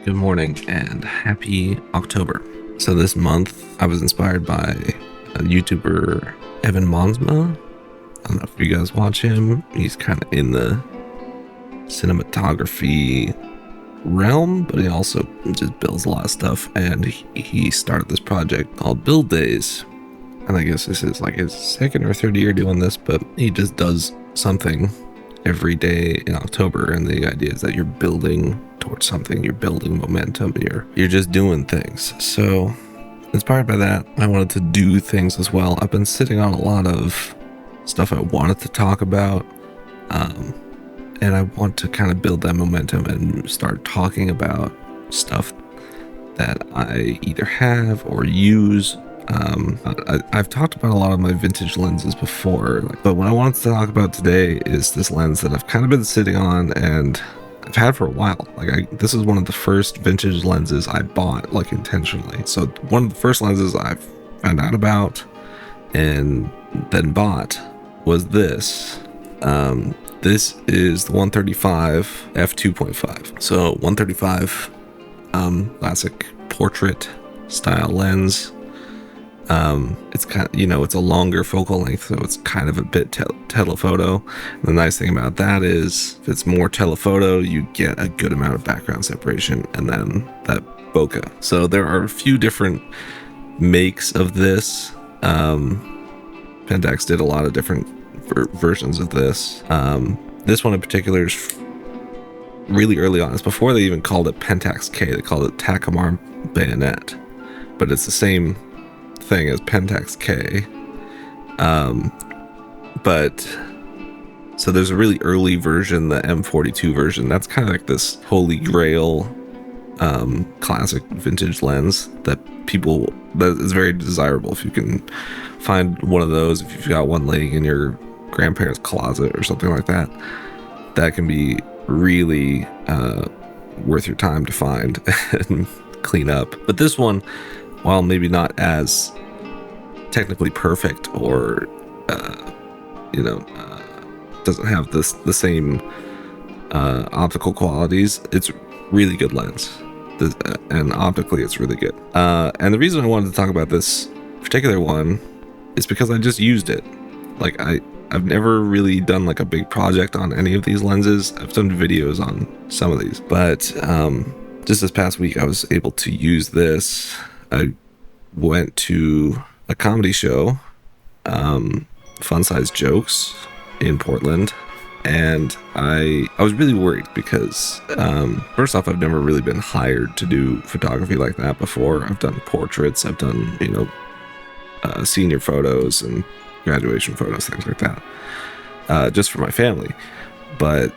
Good morning and happy October. So this month I was inspired by a YouTuber, Evan Monsma. I don't know if you guys watch him. He's kind of in the cinematography realm, but he also just builds a lot of stuff. And he started this project called Build Days. And I guess this is like his second or third year doing this, but he just does something every day in October. And the idea is that you're building towards something, you're building momentum, you're just doing things. So inspired by that, I wanted to do things as well. I've been sitting on a lot of stuff I wanted to talk about, and I want to kind of build that momentum and start talking about stuff that I either have or use. I've talked about a lot of my vintage lenses before, but what I wanted to talk about today is this lens that I've kind of been sitting on and I've had for a while. This is one of the first vintage lenses I bought, like, intentionally. So one of the first lenses I found out about and then bought was this. This is the 135 f2.5. So 135, classic portrait style lens. It's kind of, it's a longer focal length, so it's kind of a bit telephoto. And the nice thing about that is if it's more telephoto, you get a good amount of background separation and then that bokeh. So there are a few different makes of this. Pentax did a lot of different versions of this. This one in particular is really early on. It's before they even called it Pentax K. They called it Takumar bayonet, but it's the same thing as Pentax K. But so there's a really early version, the M42 version. That's kind of like this holy grail classic vintage lens that is very desirable. If you can find one of those, if you've got one laying in your grandparents' closet or something like that, that can be really worth your time to find and clean up. But this one, while maybe not as technically perfect or doesn't have the same optical qualities, it's really good lens, and optically it's really good. And the reason I wanted to talk about this particular one is because I just used it. Like, I've never really done like a big project on any of these lenses. I've done videos on some of these, but just this past week I was able to use this. I went to a comedy show, Fun Size Jokes in Portland, and I was really worried because first off, I've never really been hired to do photography like that before. I've done portraits, I've done senior photos and graduation photos, things like that, just for my family. But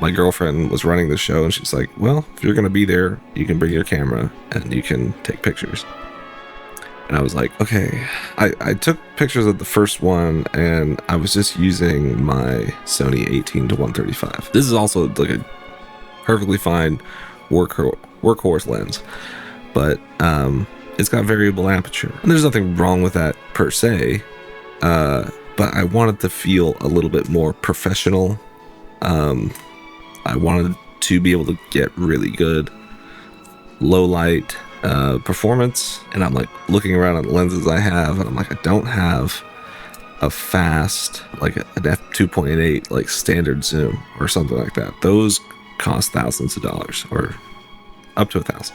my girlfriend was running the show and she's like, well, if you're gonna be there, you can bring your camera and you can take pictures. And I was like, okay. I took pictures of the first one and I was just using my Sony 18-135. This is also like a perfectly fine workhorse lens, but it's got variable aperture. And there's nothing wrong with that per se, but I wanted to feel a little bit more professional. I wanted to be able to get really good low light performance, and I'm like looking around at the lenses I have, and I'm like, I don't have a fast, like an f2.8 like standard zoom or something like that. Those cost thousands of dollars, or up to $1,000.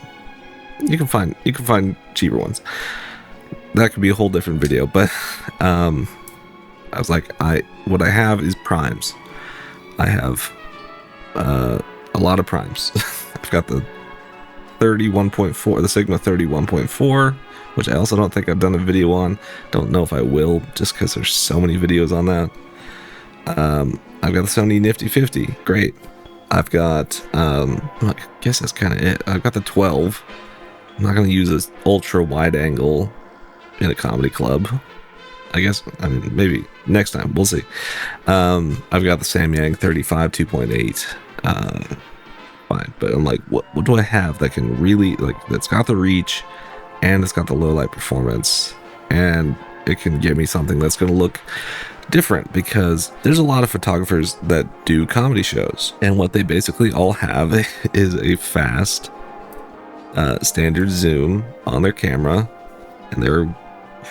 You can find cheaper ones. That could be a whole different video, but I was like, what I have is primes. I have a lot of primes. I've got the 31.4, the Sigma 31.4, which I also don't think I've done a video on. Don't know if I will, just because there's so many videos on that. I've got the Sony Nifty 50, great. I've got, I guess that's kind of it. I've got the 12. I'm not going to use this ultra wide angle in a comedy club. Maybe next time, we'll see. I've got the Samyang 35 2.8. Fine, but I'm like, what do I have that can really, like, that's got the reach and it's got the low light performance and it can give me something that's going to look different, because there's a lot of photographers that do comedy shows and what they basically all have is a fast standard zoom on their camera, and they're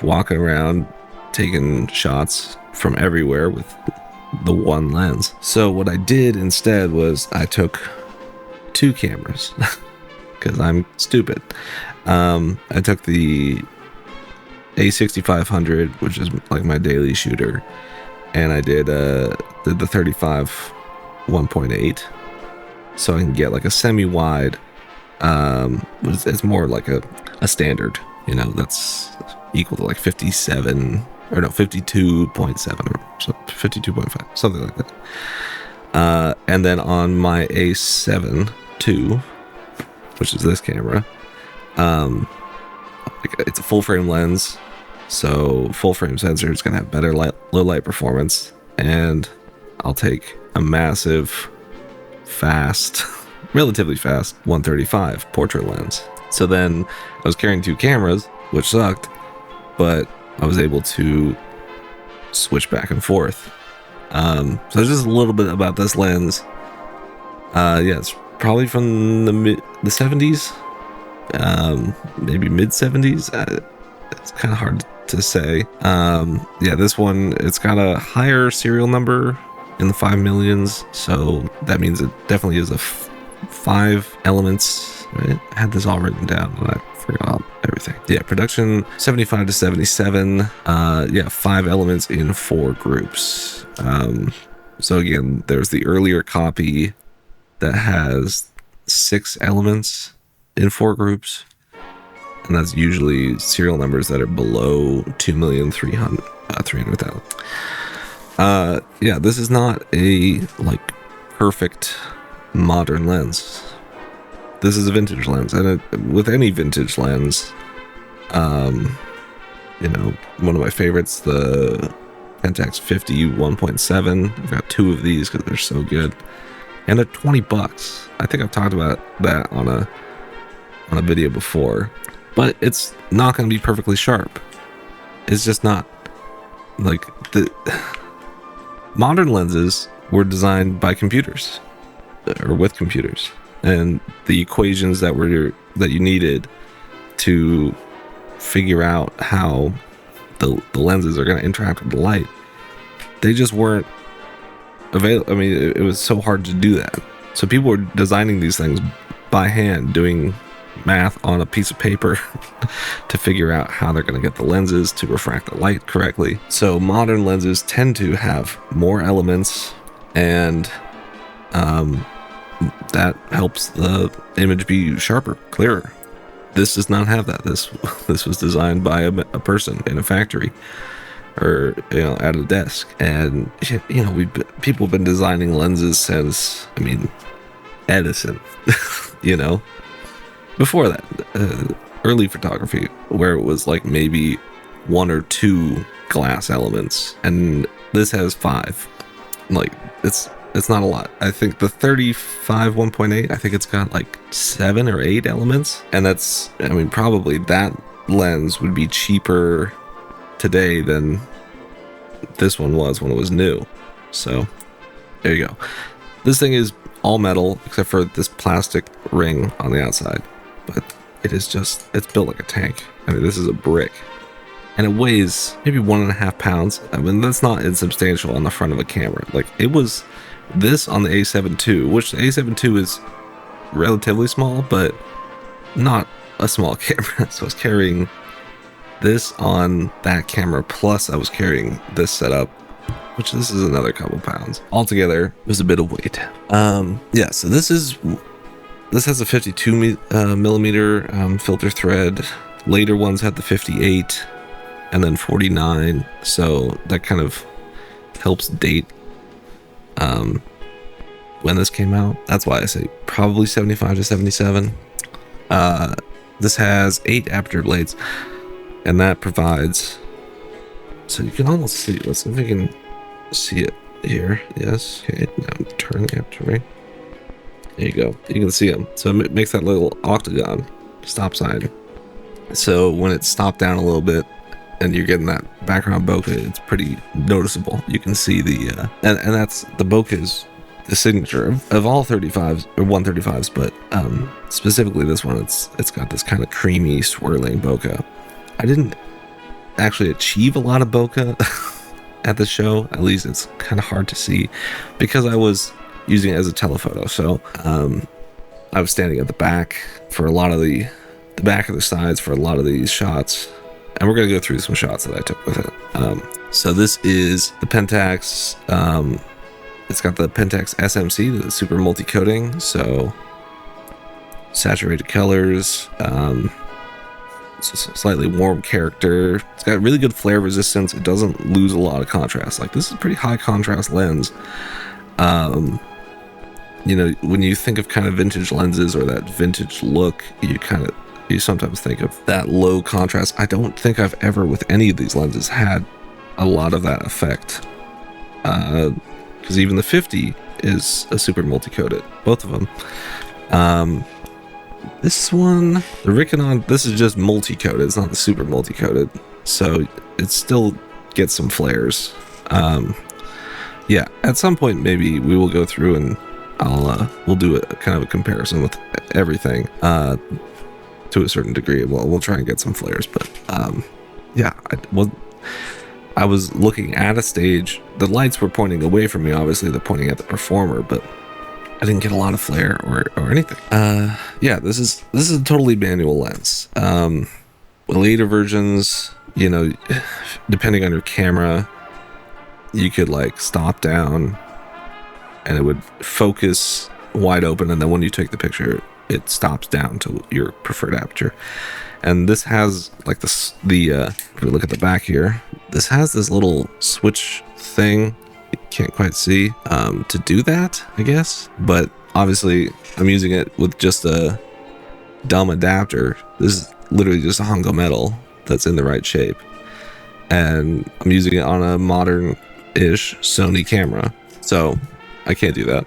walking around taking shots from everywhere with the one lens. So what I did instead was I took 2 cameras because I'm stupid. I took the A6500, which is like my daily shooter, and I did the 35 1.8, so I can get like a semi-wide. It's more like a standard, you know, that's equal to like 57 or no 52.7 or 52.5, something like that. And then on my A7 II, which is this camera, it's a full frame lens, so full frame sensor is gonna have better low light performance, and I'll take a massive, fast, relatively fast 135 portrait lens. So then I was carrying 2 cameras, which sucked, but I was able to switch back and forth. So just a little bit about this lens. Yeah, it's probably from the 70s, maybe mid 70s. It's kind of hard to say. Yeah, this one, it's got a higher serial number in the 5 millions, so that means it definitely is a 5 elements. Right? I had this all written down and I forgot everything. Yeah, production 75 to 77. Yeah, 5 elements in 4 groups. So again, there's the earlier copy that has 6 elements in 4 groups, and that's usually serial numbers that are below 2,300,000. Yeah, this is not a like perfect modern lens. This is a vintage lens, and with any vintage lens, you know, one of my favorites, the Pentax 50 1.7. I've got 2 of these because they're so good, and they're $20. I think I've talked about that on a video before, but it's not going to be perfectly sharp. It's just not. Like, the modern lenses were designed by computers, or with computers, and the equations that you needed to figure out how the lenses are going to interact with the light, they just weren't available. I mean, it was so hard to do that. So people were designing these things by hand, doing math on a piece of paper to figure out how they're going to get the lenses to refract the light correctly. So modern lenses tend to have more elements, and that helps the image be sharper, clearer. This does not have that. This was designed by a person in a factory, or, you know, at a desk. And, you know, people have been designing lenses since, I mean, Edison, you know. Before that, early photography, where it was like maybe 1 or 2 glass elements, and this has 5. Like, it's not a lot. I think the 35 1.8, I think it's got like 7 or 8 elements, and that's, I mean, probably that lens would be cheaper today than this one was when it was new. So there you go. This thing is all metal except for this plastic ring on the outside, but it is just, it's built like a tank. I mean, this is a brick, and it weighs maybe 1.5 pounds. I mean, that's not insubstantial on the front of a camera. Like, it was this on the A7 II, which the A7 II is relatively small, but not a small camera. So I was carrying this on that camera, plus I was carrying this setup, which this is another couple pounds. Altogether, it was a bit of weight. Yeah, so this has a 52 millimeter filter thread. Later ones had the 58 and then 49, so that kind of helps date when this came out. That's why I say probably 75 to 77. This has 8 aperture blades, and that provides, so you can almost see, let's see if we can see it here. Yes, okay, now turn the aperture ring. There you go, you can see them. So it makes that little octagon stop sign. So when it's stopped down a little bit and you're getting that background bokeh, it's pretty noticeable. You can see the and that's, the bokeh is the signature of all 35s or 135s, but specifically this one, it's got this kind of creamy swirling bokeh. I didn't actually achieve a lot of bokeh at the show. At least it's kind of hard to see because I was using it as a telephoto. So I was standing at the back for a lot of the back of the sides for a lot of these shots, and we're going to go through some shots that I took with it. So this is the Pentax. It's got the Pentax SMC, the super multi-coating, so saturated colors, slightly warm character. It's got really good flare resistance. It doesn't lose a lot of contrast. Like, this is a pretty high contrast lens. You know, when you think of kind of vintage lenses or that vintage look, you sometimes think of that low contrast. I don't think I've ever with any of these lenses had a lot of that effect. Because even the 50 is a super multi-coated, both of them. This one, the Rickonon, this is just multi-coated. It's not the super multi-coated, so it still gets some flares. Yeah, at some point maybe we will go through and we'll do a kind of a comparison with everything to a certain degree. We'll try and get some flares, but yeah, I was looking at a stage. The lights were pointing away from me. Obviously, they're pointing at the performer, but I didn't get a lot of flare or anything. Yeah, this is a totally manual lens. With later versions, you know, depending on your camera, you could like stop down, and it would focus wide open, and then when you take the picture, it stops down to your preferred aperture. And this has like this, if we look at the back here, this has this little switch thing. You can't quite see to do that, I guess. But obviously, I'm using it with just a dumb adapter. This is literally just a hunk of metal that's in the right shape, and I'm using it on a modern-ish Sony camera, so I can't do that.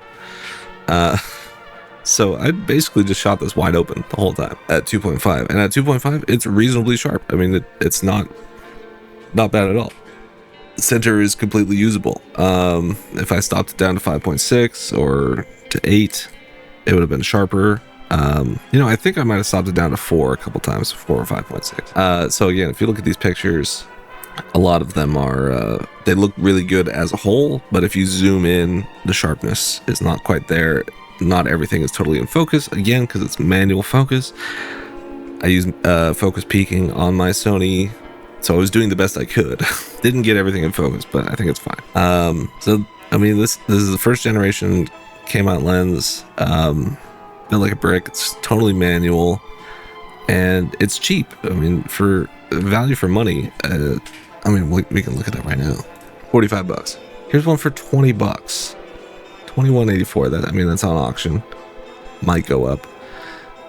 So I basically just shot this wide open the whole time at 2.5, and at 2.5 it's reasonably sharp. I mean, it's not bad at all. The center is completely usable. If I stopped it down to 5.6 or to 8, it would have been sharper. You know, I think I might have stopped it down to 4 a couple times, 4 or 5.6. So again, if you look at these pictures, a lot of them are they look really good as a whole, but if you zoom in, the sharpness is not quite there. Not everything is totally in focus, again, because it's manual focus. I use focus peaking on my Sony, so I was doing the best I could. Didn't get everything in focus, but I think it's fine. So I mean, this is the first generation came-out lens, built like a brick. It's totally manual, and it's cheap. I mean, for value for money. I mean, we can look at that right now. $45. Here's one for $20. $21.84. That, I mean, that's on auction. Might go up.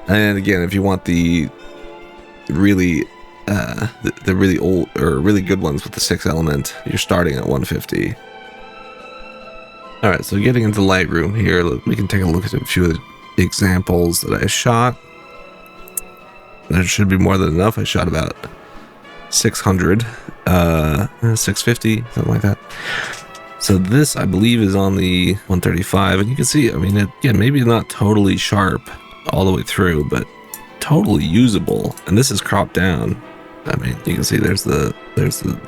And again, if you want the really the really old or really good ones with the 6 element, you're starting at $150. All right, so getting into Lightroom here, we can take a look at a few of the examples that I shot. There should be more than enough. I shot about 600, 650, something like that. So this, I believe, is on the 135, and you can see, I mean, again, maybe not totally sharp all the way through, but totally usable. And this is cropped down. I mean, you can see there's the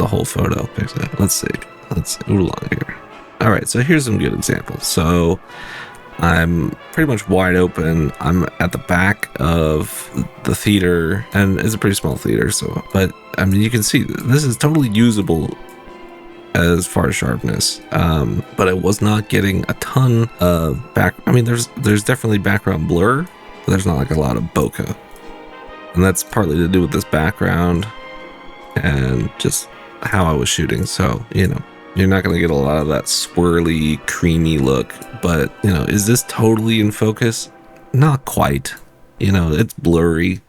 whole photo picture. Let's see. Ooh, long here. All right, so here's some good examples. So I'm pretty much wide open. I'm at the back of the theater, and it's a pretty small theater. So, but I mean, you can see this is totally usable as far as sharpness, but I was not getting a ton of back. I mean, there's definitely background blur, but there's not like a lot of bokeh, and that's partly to do with this background and just how I was shooting. So, you know, you're not going to get a lot of that swirly, creamy look, but you know, is this totally in focus? Not quite. You know, it's blurry.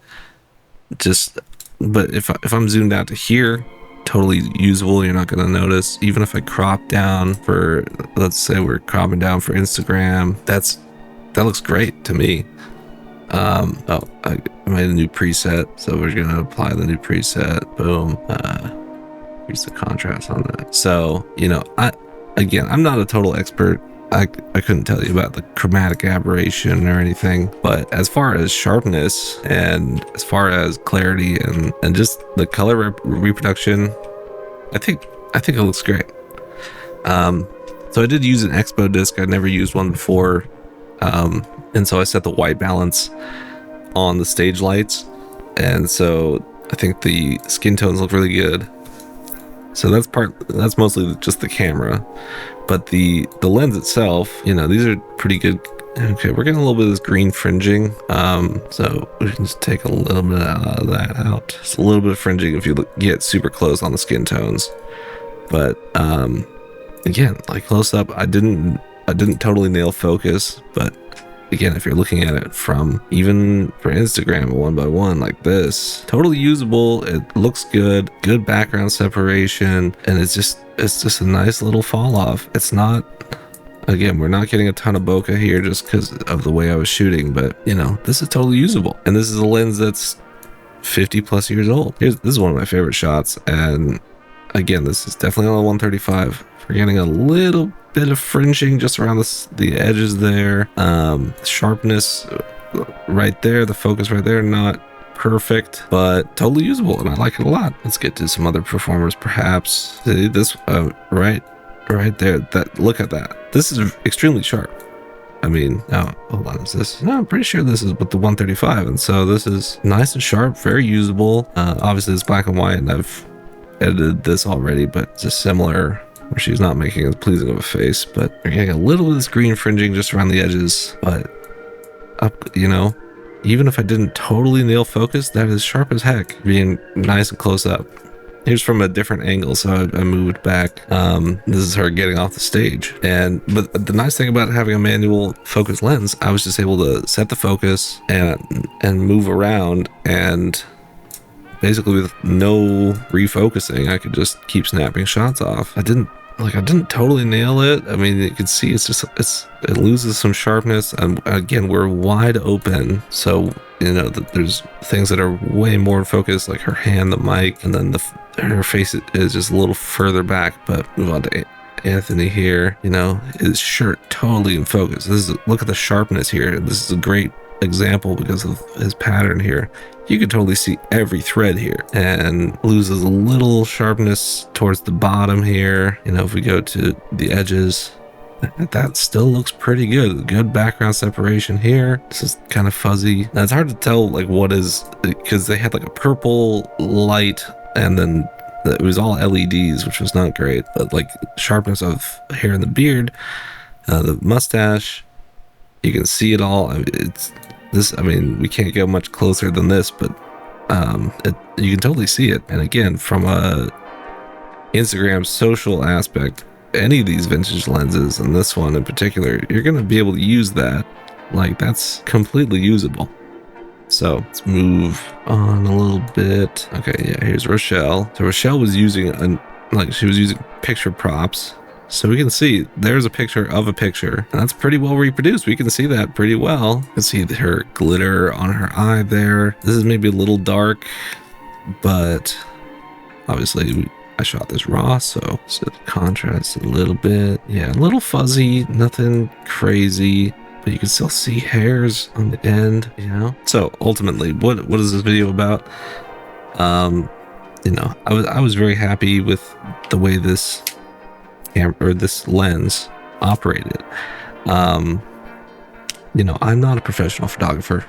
But if I'm zoomed out to here, totally usable. You're not going to notice. Even if I crop down for, let's say we're cropping down for Instagram, that looks great to me. I made a new preset, so we're going to apply the new preset. Boom. Here's the contrast on that. So, you know, I'm not a total expert I couldn't tell you about the chromatic aberration or anything, but as far as sharpness and as far as clarity and just the color reproduction, I think it looks great. So I did use an Expo disc. I'd never used one before, and so I set the white balance on the stage lights, and so I think the skin tones look really good. So that's mostly just the camera, but the lens itself, you know, these are pretty good. Okay, we're getting a little bit of this green fringing, so we can just take a little bit of that out. It's a little bit of fringing if you get super close on the skin tones, but again, like close up, I didn't totally nail focus, but again, if you're looking at it from even for Instagram 1x1 like this, totally usable. It looks good background separation, and it's just a nice little fall off. It's not, again, we're not getting a ton of bokeh here just because of the way I was shooting, but you know, this is totally usable. And this is a lens that's 50 plus years old. This is one of my favorite shots, and again, this is definitely on a 135. We're getting a little bit of fringing just around the edges there. Sharpness right there, the focus right there, not perfect, but totally usable, and I like it a lot. Let's get to some other performers, perhaps. See this right there. Look at that. This is extremely sharp. I mean, now hold on, is this? No, I'm pretty sure this is with the 135, and so this is nice and sharp, very usable. Obviously, it's black and white, and I've edited this already, but it's just similar, where she's not making as pleasing of a face, but you're getting a little bit of this green fringing just around the edges. But up, you know, even if I didn't totally nail focus, that is sharp as heck, being nice and close up. Here's from a different angle, so I moved back. This is her getting off the stage, but the nice thing about having a manual focus lens, I was just able to set the focus and move around, and basically with no refocusing, I could just keep snapping shots off. I didn't totally nail it. I mean, you can see it loses some sharpness, and again, we're wide open, so you know there's things that are way more in focus, like her hand, the mic, and then her face is just a little further back. But move on to Anthony here. You know, his shirt totally in focus. Look at the sharpness here. This is a great example because of his pattern here. You can totally see every thread here, and loses a little sharpness towards the bottom here. You know, if we go to the edges, that still looks pretty good. Good background separation here. This is kind of fuzzy. Now, it's hard to tell like what is, because they had like a purple light, and then it was all LEDs, which was not great, but like sharpness of hair in the beard, the mustache, you can see it all. I mean, we can't go much closer than this, but you can totally see it. And again, from a Instagram social aspect, any of these vintage lenses, and this one in particular, you're going to be able to use that. Like, that's completely usable. So let's move on a little bit. Okay, yeah, here's Rochelle. So Rochelle was using she was using picture props. So we can see there's a picture of a picture, and that's pretty well reproduced. We can see that pretty well. You can see her glitter on her eye there. This is maybe a little dark, but obviously I shot this raw, so the contrast a little bit. Yeah, a little fuzzy, nothing crazy, but you can still see hairs on the end, you know? So ultimately, what is this video about? You know, I was very happy with the way this this lens operated. You know, I'm not a professional photographer.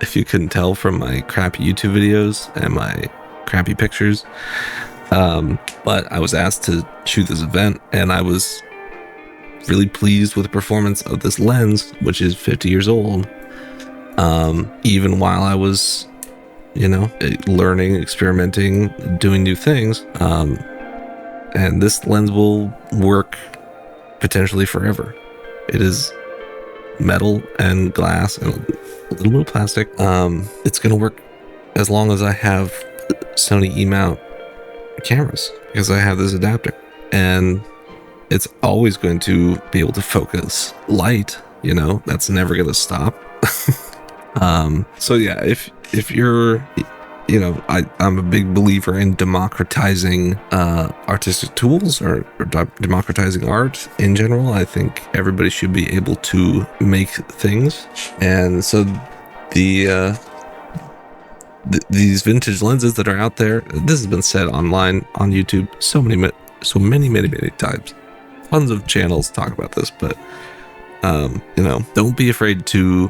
If you couldn't tell from my crappy YouTube videos and my crappy pictures, but I was asked to shoot this event, and I was really pleased with the performance of this lens, which is 50 years old. Even while I was, you know, learning, experimenting, doing new things, and this lens will work potentially forever. It is metal and glass and a little bit of plastic. It's going to work as long as I have Sony E-mount cameras, because I have this adapter, and it's always going to be able to focus light. You know, that's never going to stop. So yeah, if you're you know, I'm a big believer in democratizing artistic tools or democratizing art in general. I think everybody should be able to make things. And so these vintage lenses that are out there, this has been said online on YouTube so many times. Tons of channels talk about this, but you know, don't be afraid to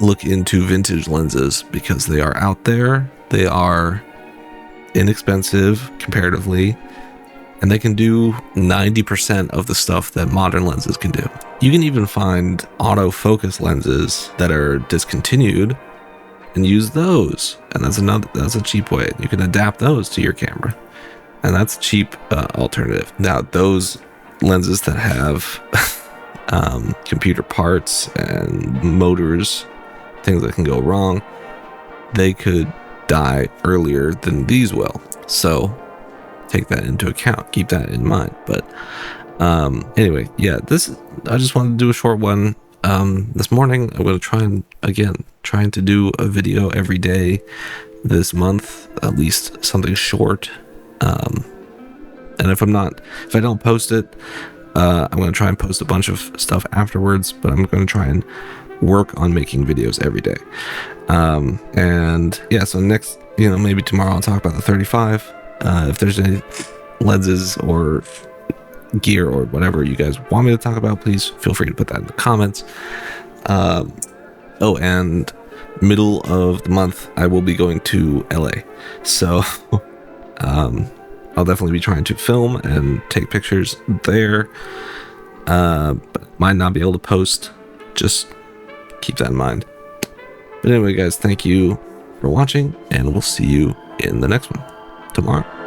look into vintage lenses because they are out there. They are inexpensive comparatively, and they can do 90% of the stuff that modern lenses can do. You can even find autofocus lenses that are discontinued and use those, and that's a cheap way. You can adapt those to your camera, and that's a cheap alternative. Now, those lenses that have computer parts and motors, things that can go wrong, they could die earlier than these will. So take that into account, keep that in mind. But anyway, yeah, I just wanted to do a short one this morning. I'm going to trying to do a video every day this month, at least something short. And if I don't post it, I'm going to try and post a bunch of stuff afterwards, but I'm going to try and work on making videos every day. And yeah, so next, you know, maybe tomorrow I'll talk about the 35. If there's any lenses or gear or whatever you guys want me to talk about, please feel free to put that in the comments. Oh, and middle of the month, I will be going to LA. So, I'll definitely be trying to film and take pictures there. But might not be able to post. Just keep that in mind. But anyway, guys, thank you for watching, and we'll see you in the next one tomorrow.